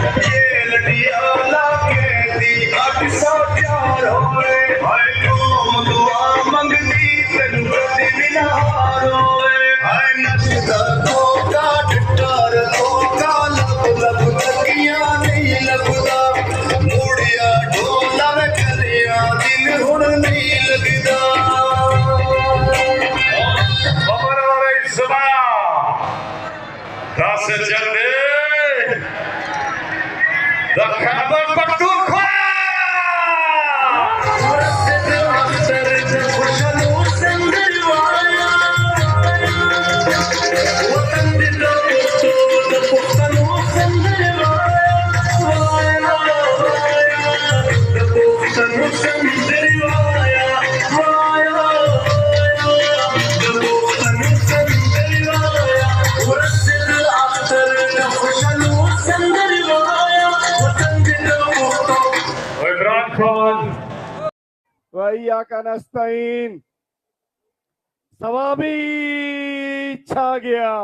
ये लड़िया लागे दी 804 होए हाय कौम दुआ मंगदी तेनू कदी बिनार होए हाय नचदा धोखा डटर धोखा लब तकिया नहीं लगदा मुड़िया ढोला वे कलिया दिल हुण नहीं लगदा दस जल्दी द खैबर पख्तूनख्वा वैया का नस्तीन सवाबी छा गया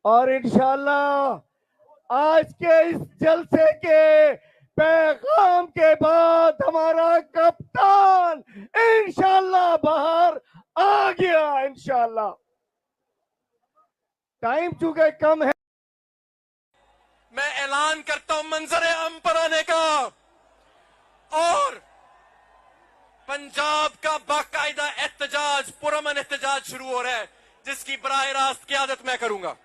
और इंशाल्लाह आज के इस जलसे के पैगाम के बाद हमारा कप्तान इंशाल्लाह बाहर आ गया। इंशाल्लाह टाइम चूंकि कम है, मैं ऐलान करता हूं मंजर आम पर आने का और पंजाब का बाकायदा एहतजाज, पुरअमन एहतजाज शुरू हो रहा है जिसकी बराह रास्त क़यादत मैं करूंगा।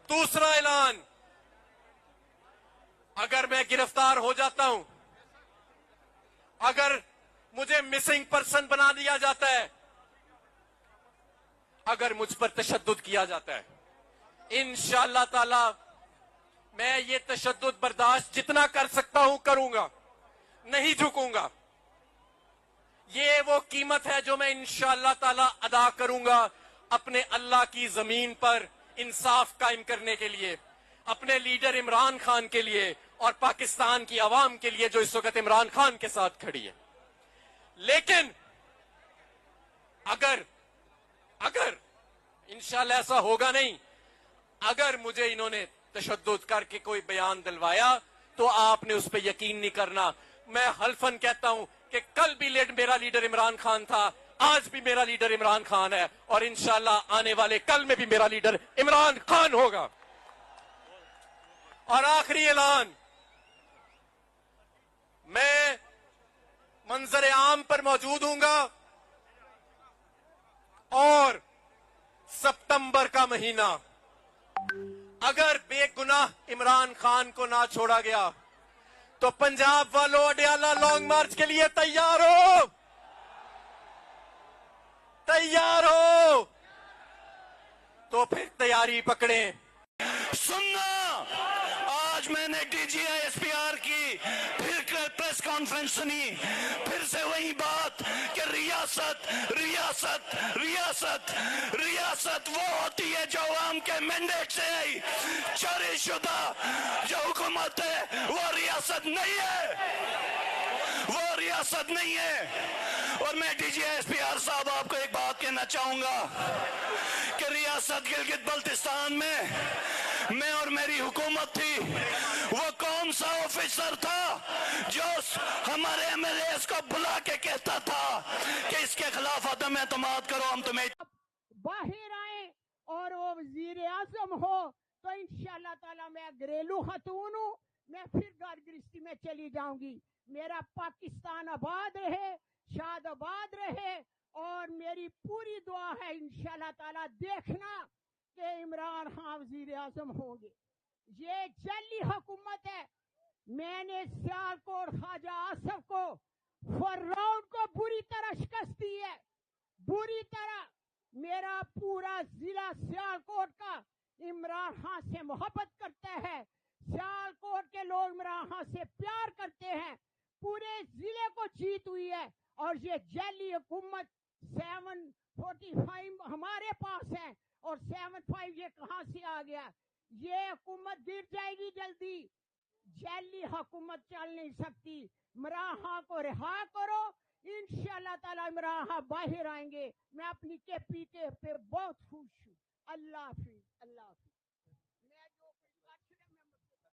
दूसरा ऐलान, अगर मैं गिरफ्तार हो जाता हूं, अगर मुझे मिसिंग पर्सन बना दिया जाता है, अगर मुझ पर तशद्दुद किया जाता है, इंशाअल्लाह ताला मैं ये तशद्दुद बर्दाश्त जितना कर सकता हूं करूंगा, नहीं झुकूंगा। ये वो कीमत है जो मैं इंशाअल्लाह ताला अदा करूंगा अपने अल्लाह की जमीन पर इंसाफ कायम करने के लिए, अपने लीडर इमरान खान के लिए और पाकिस्तान की आवाम के लिए जो इस वक्त इमरान खान के साथ खड़ी है। लेकिन अगर इंशाअल्लाह ऐसा होगा नहीं, अगर मुझे इन्होंने तशद्दुद करके कोई बयान दिलवाया तो आपने उस पर यकीन नहीं करना। मैं हल्फन कहता हूं कि कल भी मेरा लीडर इमरान खान था, आज भी मेरा लीडर इमरान खान है और इंशाअल्लाह आने वाले कल में भी मेरा लीडर इमरान खान होगा। और आखिरी ऐलान, मैं मंजर आम पर मौजूद हूंगा और सितंबर का महीना अगर बेगुनाह इमरान खान को ना छोड़ा गया तो पंजाब वालों अडियाला लॉन्ग मार्च के लिए तैयार हो, तैयार हो तो फिर तैयारी पकड़ें। सुनना, आज मैंने DGI-SPR की फिर प्रेस कॉन्फ्रेंस सुनी, फिर से वही बात कि रियासत रियासत रियासत रियासत वो होती है जो आवाम के मैंडेट से आई, जारीशुदा जो हुकूमत है वो रियासत नहीं है, वो रियासत नहीं है। और मैं DGI-SPR साहब आपको एक बात कहना चाहूंगा कि रियासत गिलगित बल्तिस्तान में मैं और मेरी हुकूमत थी, वो कौन सा ऑफिसर था जो हमारे MLAs को बुला के कहता था कि इसके खिलाफ अदम एतमाद करो, हम तुम्हें बाहर आए और वो वजीर आजम हो तो इंशाअल्लाह ताला मैं घरेलू खतून हूँ, मैं फिर घर गृहस्थी में चली जाऊंगी। मेरा पाकिस्तान आबाद रहे, शाद आबाद रहे और मेरी पूरी दुआ है इंशाअल्लाह ताला देखना कि इमरान खान वजीर आजम होंगे। ये जाली हुकूमत है। मैंने सियालकोट ख्वाजा आसफ को फर्राउन को बुरी तरह शिकस्त दी है, बुरी तरह। मेरा पूरा जिला सियालकोट का इमरान खान से मोहब्बत करता है, सियालकोट के लोग इमरान खान से प्यार करते हैं, पूरे जिले को जीत हुई है। और ये जाली हुकूमत 745 हमारे पास है और 75 ये कहां से आ गया? ये हुकूमत गिर जाएगी जल्दी। जाली हुकूमत चल नहीं सकती। इमरान खान को रिहा करो, इंशाअल्लाह ताला इमरान खान बाहर आएंगे। मैं अपनी KP पे बहुत खुश हूँ। अल्लाह हाफिज।